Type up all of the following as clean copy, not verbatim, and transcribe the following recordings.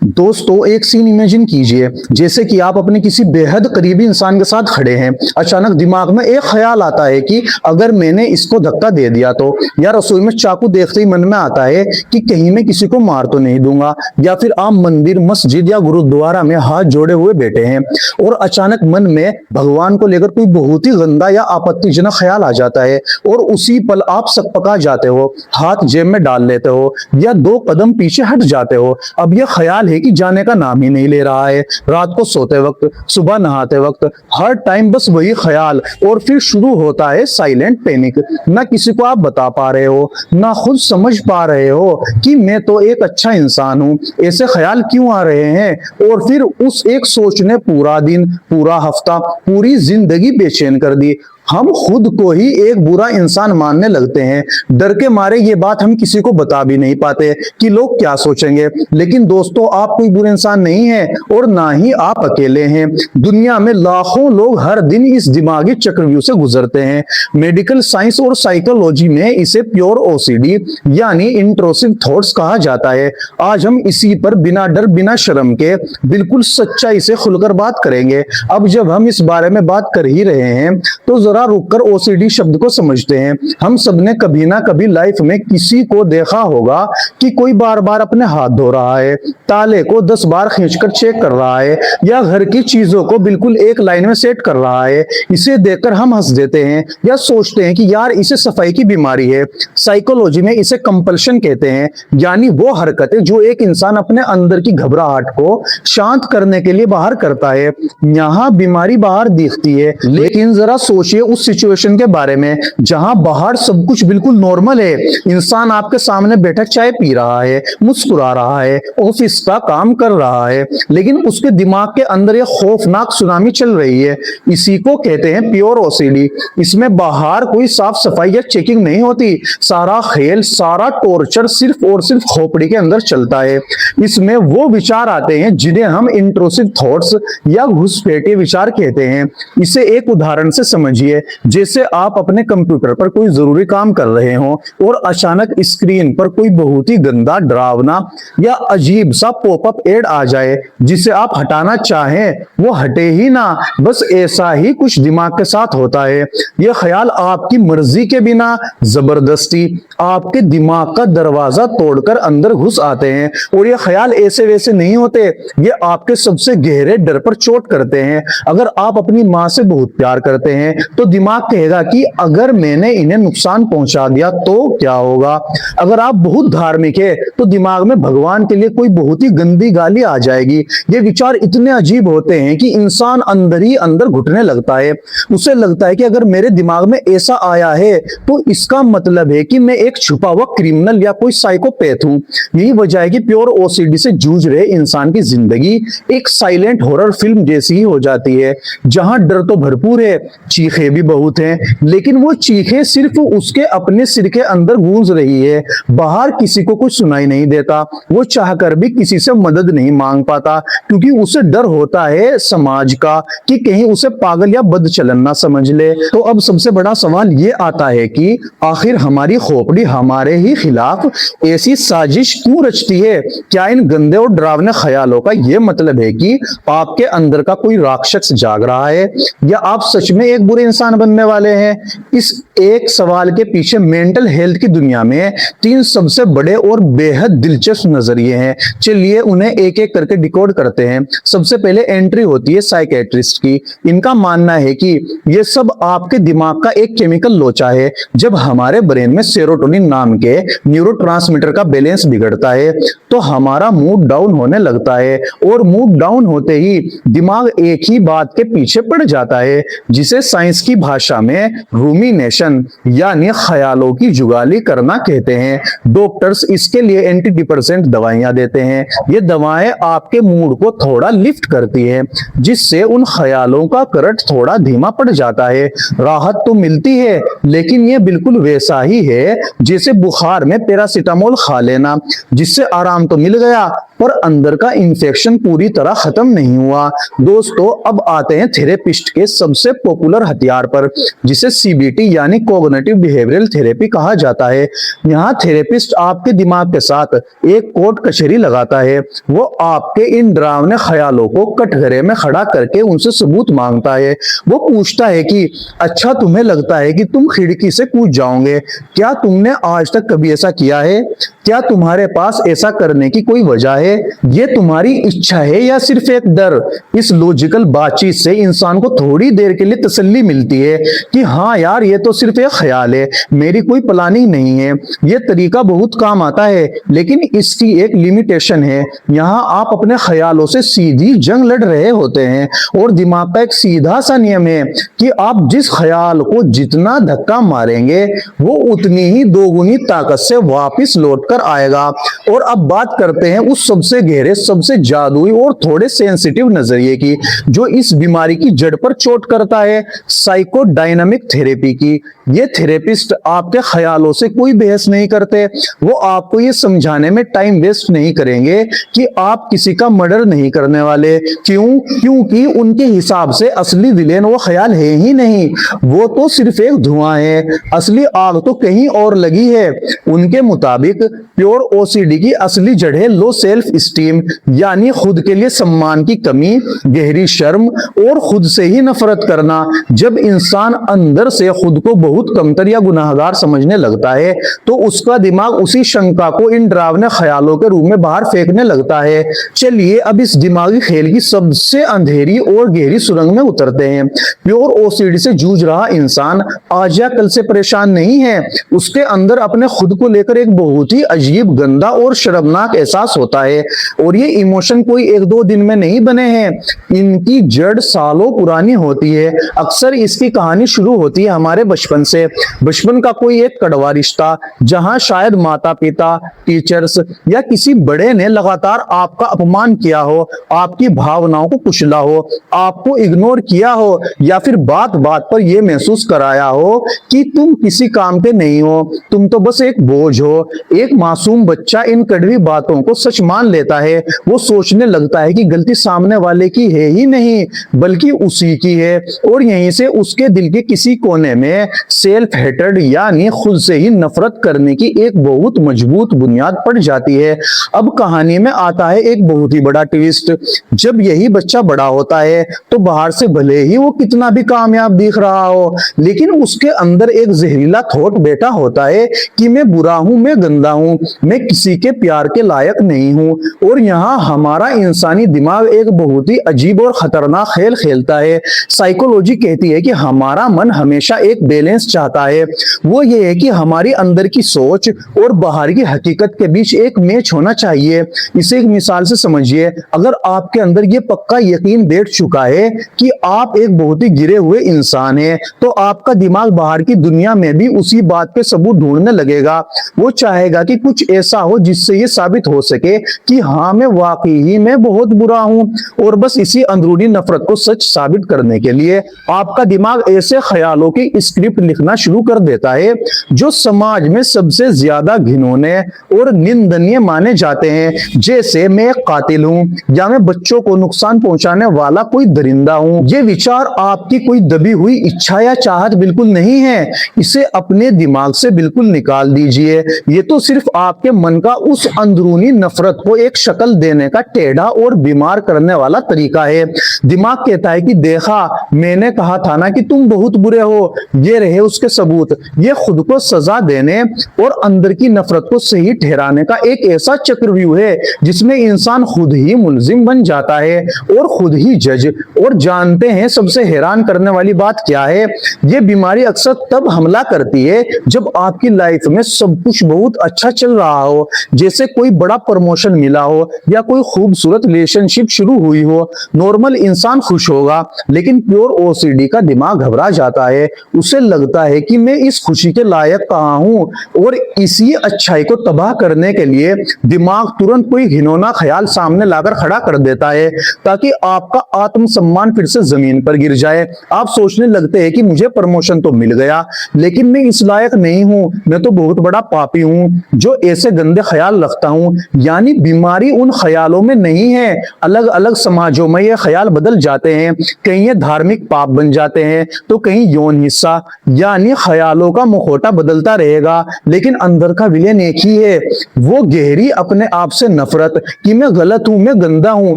दोस्तों एक scene imagine कीजिए, जैसे कि आप अपने किसी बेहद करीबी इंसान के साथ खड़े हैं। अचानक दिमाग में एक ख्याल आता है कि अगर मैंने इसको धक्का दे दिया तो, या रसोई में चाकू देखते ही मन में आता है कि कहीं मैं किसी को मार तो नहीं दूंगा। या फिर आप मंदिर, मस्जिद या गुरुद्वारा में हाथ जोड़े हुए बैठे हैं और अचानक मन में भगवान को लेकर कोई बहुत ही गंदा या आपत्तिजनक ख्याल आ जाता है और उसी पल आप सकपका जाते हो, हाथ जेब में डाल लेते हो या 2 कदम पीछे हट जाते हो। अब यह ख्याल है कि जाने का नाम ही नहीं ले रहा है। रात को सोते वक्त, सुबह नहाते वक्त, हर टाइम बस वही ख्याल। और फिर शुरू होता है साइलेंट पैनिक। ना किसी को आप बता पा रहे हो, ना खुद समझ पा रहे हो कि मैं तो एक अच्छा इंसान हूं, ऐसे ख्याल क्यों आ रहे हैं। और फिर उस एक सोच ने पूरा दिन, पूरा हफ्ता, पूरी जिंदगी बेचैन कर दी। हम खुद को ही एक बुरा इंसान मानने लगते हैं। डर के मारे ये बात हम किसी को बता भी नहीं पाते कि लोग क्या सोचेंगे। लेकिन दोस्तों, आप कोई बुरा इंसान नहीं है और ना ही आप अकेले हैं। दुनिया में लाखों लोग हर दिन इस दिमागी चक्रव्यूह से गुजरते हैं। मेडिकल साइंस और साइकोलॉजी में इसे प्योर ओसीडी यानी इंट्रूसिव थॉट्स कहा जाता है। आज हम इसी पर बिना डर, बिना शर्म के, बिल्कुल सच्चाई से खुलकर बात करेंगे। अब जब हम इस बारे में बात कर ही रहे हैं तो जरा रुककर ओसीडी शब्द को समझते हैं। हम सबने कभी ना कभी लाइफ में किसी को देखा होगा कि कोई बार बार अपने हाथ धो रहा है, ताले को 10 बार खींचकर चेक कर रहा है या घर की चीजों को बिल्कुल एक लाइन में सेट कर रहा है। इसे देखकर हम हंस देते हैं या सोचते हैं कि यार इसे सफाई की बीमारी है। साइकोलॉजी में इसे कंपल्शन कहते हैं, यानी वो हरकतें जो एक इंसान अपने अंदर की घबराहट को शांत करने के लिए बाहर करता है। यहाँ बीमारी बाहर दिखती है, लेकिन जरा सोचिए उस सिचुएशन के बारे में जहां बाहर सब कुछ बिल्कुल नॉर्मल है। इंसान आपके सामने बैठा चाय पी रहा है, मुस्कुरा रहा है, ऑफिस का काम कर रहा है, लेकिन उसके दिमाग के अंदर यह खौफनाक सुनामी चल रही है। इसी को कहते हैं प्योर ओसीडी। इसमें बाहर कोई साफ सफाई या चेकिंग नहीं होती। सारा खेल, सारा टॉर्चर सिर्फ और सिर्फ खोपड़ी के अंदर चलता है। इसमें वो विचार आते हैं जिन्हें हम इंट्रूसिव थॉट्स या घुसपैठिए विचार कहते हैं। इसे एक उदाहरण से समझिए। जैसे आप अपने कंप्यूटर पर कोई जरूरी काम कर रहे हो और अचानक स्क्रीन पर कोई बहुत ही गंदा, डरावना या अजीब सा पॉपअप ऐड आ जाए जिसे आप हटाना चाहें, वो हटे ही ना। बस ऐसा ही कुछ दिमाग के साथ होता है। यह ख्याल आपकी मर्जी के बिना जबरदस्ती आपके दिमाग का दरवाजा तोड़कर अंदर घुस आते हैं। और ये ख्याल ऐसे वैसे नहीं होते, ये आपके सबसे गहरे डर पर चोट करते हैं। अगर आप अपनी माँ से बहुत प्यार करते हैं तो दिमाग कहेगा कि अगर मैंने इन्हें नुकसान पहुंचा दिया तो क्या होगा। अगर आप बहुत धार्मिक है तो दिमाग में भगवान के लिए कोई बहुत ही गंदी गाली आ जाएगी। ये विचार इतने अजीब होते हैं कि इंसान अंदर ही अंदर घुटने लगता है। उसे लगता है कि अगर मेरे दिमाग में ऐसा आया है तो इसका मतलब है कि मैं एक छुपा हुआ क्रिमिनल या कोई साइकोपैथ हूं। यही वजह है कि प्योर ओसीडी से जूझ रहे इंसान की जिंदगी एक साइलेंट हॉरर फिल्म जैसी ही हो जाती है, जहां डर तो भरपूर है, चीखें भी बहुत हैं, लेकिन वो चीखें सिर्फ उसके अपने सिर के अंदर गूंज रही है। बाहर किसी को कुछ सुनाई नहीं देता। वो चाहकर भी किसी से मदद नहीं मांग पाता क्योंकि उसे डर होता है समाज का कि कहीं उसे पागल या बदचलन ना समझ ले। तो अब सबसे बड़ा सवाल ये आता है कि आखिर हमारी खोपड़ी हमारे ही खिलाफ ऐसी साजिश क्यों रचती है। क्या इन गंदे और डरावने ख्यालों का यह मतलब है कि आपके अंदर का कोई राक्षस जाग रहा है, या आप सच में एक बुरे इंसान बनने वाले हैं। इस एक सवाल के पीछे मेंटल हेल्थ की दुनिया में 3 सबसे बड़े और बेहद दिलचस्प नजरिए हैं। चलिए उन्हें एक एक करके डिकोड करते हैं। सबसे पहले एंट्री होती है साइकेट्रिस्ट की। इनका मानना है कि यह सब आपके दिमाग का एक केमिकल लोचा है। जब हमारे ब्रेन में सेरोटोनिन नाम के न्यूरोट्रांसमीटर का बैलेंस बिगड़ता है तो हमारा मूड डाउन होने लगता है, और मूड डाउन होते ही दिमाग एक ही बात के पीछे पड़ जाता है, जिसे साइंस की भाषा में रूमिनेशन यानी ख्यालों की जुगाली करना कहते हैं। डॉक्टर्स इसके लिए एंटी डिप्रेसेंट दवाइयां देते हैं। ये दवाएं आपके मूड को थोड़ा लिफ्ट करती है, जिससे उन ख्यालों का करंट थोड़ा धीमा पड़ जाता है। राहत तो मिलती है, लेकिन ये बिल्कुल वैसा ही है जैसे बुखार में पैरासीटामोल खा लेना, जिससे आराम तो मिल गया पर अंदर का इन्फेक्शन पूरी तरह खत्म नहीं हुआ। दोस्तों, अब आते हैं थेरेपिस्ट के सबसे पॉपुलर हथियार पर, जिसे सीबीटी यानी कॉग्निटिव बिहेवियरल थेरेपी कहा जाता है। यहाँ थेरेपिस्ट आपके दिमाग के साथ एक कोर्ट कचहरी लगाता है। वो आपके इन डरावने ख्यालों को कटघरे में खड़ा करके उनसे सबूत मांगता है। वो पूछता है कि अच्छा, तुम्हें लगता है कि तुम खिड़की से कूद जाओगे? क्या तुमने आज तक कभी ऐसा किया है? क्या तुम्हारे पास ऐसा करने की कोई वजह है? ये तुम्हारी इच्छा है या सिर्फ एक डर? इस लॉजिकल बातचीत से इंसान को थोड़ी देर के लिए तसल्ली मिलती है कि हाँ यार, ये तो सिर्फ एक ख्याल है, मेरी कोई प्लानिंग नहीं है। ये तरीका बहुत काम आता है, लेकिन इसकी एक लिमिटेशन है। यहाँ आप अपने ख्यालों से सीधी जंग लड़ रहे होते हैं और दिमाग का एक सीधा सा नियम है कि आप जिस ख्याल को जितना धक्का मारेंगे वो उतनी ही दोगुनी ताकत से वापस लौटकर आएगा। और अब बात करते हैं उस सबसे गहरे, सबसे जादुई और थोड़े सेंसिटिव नजरिए की, जो इस बीमारी की जड़ पर चोट करता है, साइकोडायनामिक थेरेपी की। ये थेरेपिस्ट आपके ख्यालों से कोई बहस नहीं करते। वो आपको ये समझाने में टाइम वेस्ट नहीं करेंगे कि आप किसी का मर्डर नहीं करने वाले। क्यों? क्योंकि उनके हिसाब से असली विलेन वो ख्याल है ही नहीं, वो तो सिर्फ एक धुआं है। असली आग तो कहीं और लगी है। उनके मुताबिक प्योर ओसीडी की असली जड़ है लो सेल्फ स्टीम, यानी खुद के लिए सम्मान की कमी, गहरी शर्म और खुद से ही नफरत करना। जब इंसान अंदर से खुद को बहुत कमतर या गुनाहगार समझने लगता है तो उसका दिमाग उसी शंका को इन डरावने ख्यालों के रूप में बाहर फेंकने लगता है। चलिए अब इस दिमागी खेल की सबसे अंधेरी और गहरी सुरंग में उतरते हैं। प्योर ओसीडी से जूझ रहा इंसान आज या कल से परेशान नहीं है। उसके अंदर अपने खुद को लेकर एक बहुत ही अजीब, गंदा और शर्मनाक एहसास होता है। और ये इमोशन कोई एक दो दिन में नहीं बने हैं, इनकी जड़ सालों पुरानी होती है। अक्सर इसकी कहानी शुरू होती है हमारे बचपन से। बचपन का कोई एक कड़वा रिश्ता, जहां शायद माता पिता, टीचर्स या किसी बड़े ने लगातार आपका अपमान किया हो, आपकी भावनाओं को कुचला हो, आपको इग्नोर किया हो, या फिर बात बात पर यह महसूस कराया हो कि तुम किसी काम के नहीं हो, तुम तो बस एक बोझ हो। एक मासूम बच्चा इन कड़वी बातों को सच मान लेता है। वो सोचने लगता है कि गलती सामने वाले की है ही नहीं बल्कि उसी की है, और यहीं से उसके दिल के किसी कोने में सेल्फ हेटेड यानी खुद से ही नफरत करने की एक बहुत मजबूत बुनियाद पड़ जाती है। अब कहानी में आता है एक बहुत ही बड़ा ट्विस्ट। जब यही बच्चा बड़ा होता है तो बाहर से भले ही वो कितना भी कामयाब दिख रहा हो, लेकिन उसके अंदर एक जहरीला थॉट बैठा होता है कि मैं बुरा हूं, मैं गंदा हूं, मैं किसी के प्यार के लायक नहीं हूं। और यहाँ हमारा इंसानी दिमाग एक बहुत ही अजीब और खतरनाक खेल खेलता है। साइकोलॉजी कहती है कि हमारा मन हमेशा एक बैलेंस चाहता है। वो ये है कि हमारी अंदर की सोच और बाहर की हकीकत के बीच एक मैच होना चाहिए। इसे एक मिसाल से समझिए। अगर आपके अंदर ये पक्का यकीन बैठ चुका है कि आप एक बहुत ही गिरे हुए इंसान हैं, तो आपका दिमाग बाहर की दुनिया में भी उसी बात पे सबूत ढूंढने लगेगा। वो चाहेगा कि कुछ ऐसा हो जिससे ये साबित हो सके कि हाँ, मैं वाकई ही मैं बहुत बुरा हूं। और बस इसी अंदरूनी नफरत को सच साबित करने के लिए आपका दिमाग ऐसे ख्यालों की स्क्रिप्ट लिखना शुरू कर देता है जो समाज में सबसे ज्यादा घिनौने और निंदनीय माने जाते हैं। जैसे मैं एक कातिल हूं, या मैं बच्चों को नुकसान पहुंचाने वाला कोई दरिंदा हूं। ये विचार आपकी कोई दबी हुई इच्छा या चाहत बिल्कुल नहीं है। इसे अपने दिमाग से बिल्कुल निकाल दीजिए। ये तो सिर्फ आपके मन का उस अंदरूनी नफरत को एक शक्ल देने का टेढ़ा और बीमार करने वाला तरीका है। दिमाग कहता है कि देखा, मैंने कहा था ना कि तुम बहुत बुरे हो, ये रहे उसके सबूत। ये खुद को सजा देने और अंदर की नफरत को सही ठहराने का एक ऐसा चक्रव्यूह है जिसमें इंसान खुद ही मुलजिम बन जाता है और खुद ही जज। और जानते हैं सबसे हैरान करने वाली बात क्या है? ये बीमारी अक्सर तब हमला करती है जब आपकी लाइफ में सब कुछ बहुत अच्छा चल रहा हो, जैसे कोई बड़ा प्रमोशन मिला हो या कोई खूबसूरत रिलेशनशिप शुरू हुई हो। नॉर्मल इंसान खुश होगा, लेकिन प्योर ओसीडी का दिमाग घबरा जाता है। उसे लगता है कि मैं इस खुशी के लायक कहां हूं, और इसी अच्छाई को तबाह करने के लिए दिमाग तुरंत कोई घिनौना ख्याल सामने लाकर खड़ा कर देता है ताकि आपका आत्मसम्मान फिर से जमीन पर गिर जाए। आप सोचने लगते हैं कि मुझे प्रमोशन तो मिल गया, लेकिन मैं इस लायक नहीं हूं। हूँ, मैं तो बहुत बड़ा पापी हूँ जो ऐसे गंदे ख्याल रखता हूँ। यानी बीमारी उन ख्यालों में नहीं है, अलग अलग समाजों में ये ख्याल बदल जाते हैं। कहीं ये धार्मिक पाप बन जाते हैं तो कहीं यौन हिस्सा। यानी ख्यालों का मुखौटा बदलता रहेगा लेकिन अंदर का विलेन एक ही है, वो गहरी अपने आप से नफरत कि मैं गलत हूं, मैं गंदा हूं।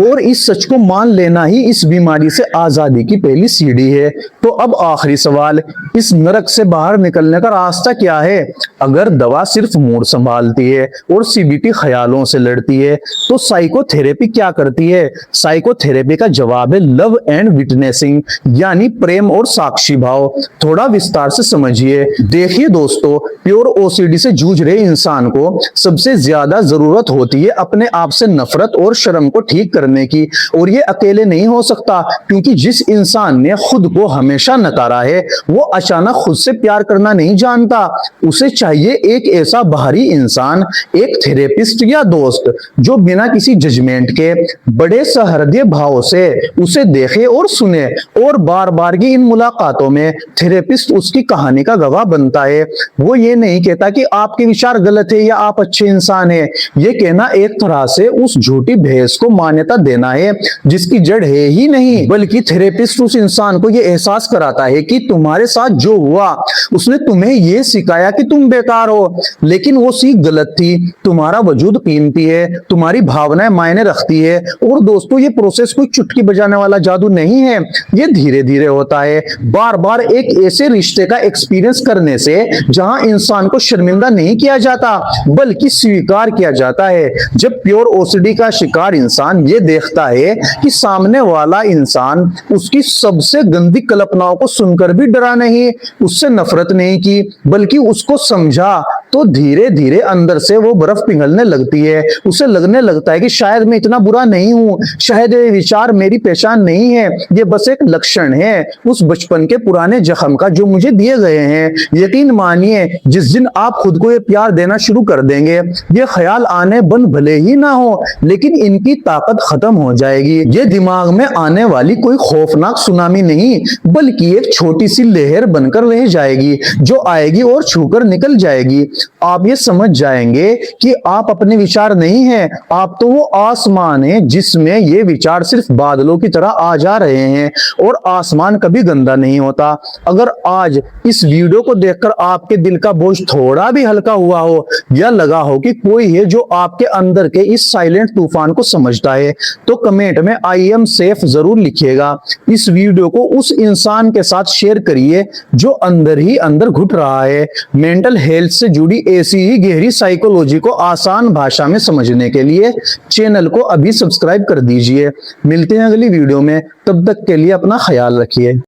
और इस सच को मान लेना ही इस बीमारी से आजादी की पहली सीढ़ी है। तो अब आखिरी सवाल, इस नरक से बाहर निकलने का रास्ता क्या है? अगर दवा सिर्फ मूड संभालती है और सीबीटी ख्यालों से लड़ती है तो साइकोथेरेपी क्या करती है? साइकोथेरेपी का जवाब है लव एंड विटनेसिंग, यानी प्रेम और साक्षी भाव। थोड़ा विस्तार से समझिए। देखिए दोस्तों, प्योर ओसीडी से जूझ रहे इंसान को सबसे ज्यादा जरूरत होती है अपने आप से नफरत और शर्म को ठीक करने की। और ये अकेले नहीं हो सकता, क्योंकि जिस इंसान ने खुद को हमेशा नकारा है वो अचानक खुद से प्यार करना नहीं जानता। उसे चाहिए एक ऐसा बाहरी इंसान, एक थेरेपिस्ट या दोस्त जो बिना किसी जजमेंट के बड़े सहृदय भाव से उसे देखे और सुने। और बार बार की इन मुलाकातों में थेरेपिस्ट उसकी कहानी का गवाह बनता है। वो ये नहीं कहता कि आपके विचार गलत है या आप अच्छे इंसान हैं। ये कहना एक तरह से उस झूठी बहस को मान्यता देना है जिसकी जड़ है ही नहीं। बल्कि थेरेपिस्ट उस इंसान को ये एहसास कराता है कि तुम्हारे साथ जो हुआ उसने तुम्हें ये सिखाया कि तुम बेकार हो, लेकिन वो सीख गलत थी। तुम्हारा वजूद कीमती है, तुम्हारी भावनाएं मायने रखती है। और दोस्तों, ये प्रोसेस कोई चुटकी बजाने वाला जादू नहीं है, ये धीरे धीरे होता है। बार बार एक ऐसे रिश्ते का एक्सपीरियंस करने से जहां इंसान को शर्मिंदा नहीं किया जाता बल्कि स्वीकार किया जाता है। जब प्योर ओसीडी का शिकार इंसान ये देखता है कि सामने वाला इंसान उसकी सबसे गंदी कल्पनाओं को सुनकर भी डरा नहीं, उससे नफरत नहीं की, बल्कि उसको समझा, तो धीरे धीरे अंदर से वो बर्फ पिघलने लगती है। उसे लगने लगता है कि शायद मैं इतना बुरा नहीं हूं, शायद ये विचार मेरी पहचान नहीं है, ये बस एक लक्षण है उस बचपन के पुराने जख्म का जो मुझे दिए गए हैं। यकीन मानिए, जिस दिन आप खुद को ये प्यार देना शुरू कर देंगे, ये ख्याल आने बंद भले ही ना हो, लेकिन इनकी ताकत खत्म हो जाएगी। ये दिमाग में आने वाली कोई खौफनाक सुनामी नहीं, बल्कि एक छोटी सी लहर बनकर रह जाएगी जो आएगी और छूकर निकल जाएगी। आप ये समझ जाएंगे कि आप अपने विचार नहीं हैं, आप तो वो आसमान है जिसमें ये विचार सिर्फ बादलों की तरह आ जा रहे हैं। और आसमान कभी गंदा नहीं होता। अगर आज इस वीडियो को देखकर आपके दिल का बोझ थोड़ा भी हल्का हुआ हो या लगा हो कि कोई है जो आपके अंदर के इस साइलेंट तूफान को समझता है, तो कमेंट में आई एम सेफ जरूर लिखिएगा। इस वीडियो को उस इंसान के साथ शेयर करिए जो अंदर ही अंदर घुट रहा है। मेंटल हेल्थ से जुड़ी ऐसी ही गहरी साइकोलॉजी को आसान भाषा में समझने के लिए चैनल को अभी सब्सक्राइब कर दीजिए। मिलते हैं अगली वीडियो में, तब तक के लिए अपना ख्याल रखिए।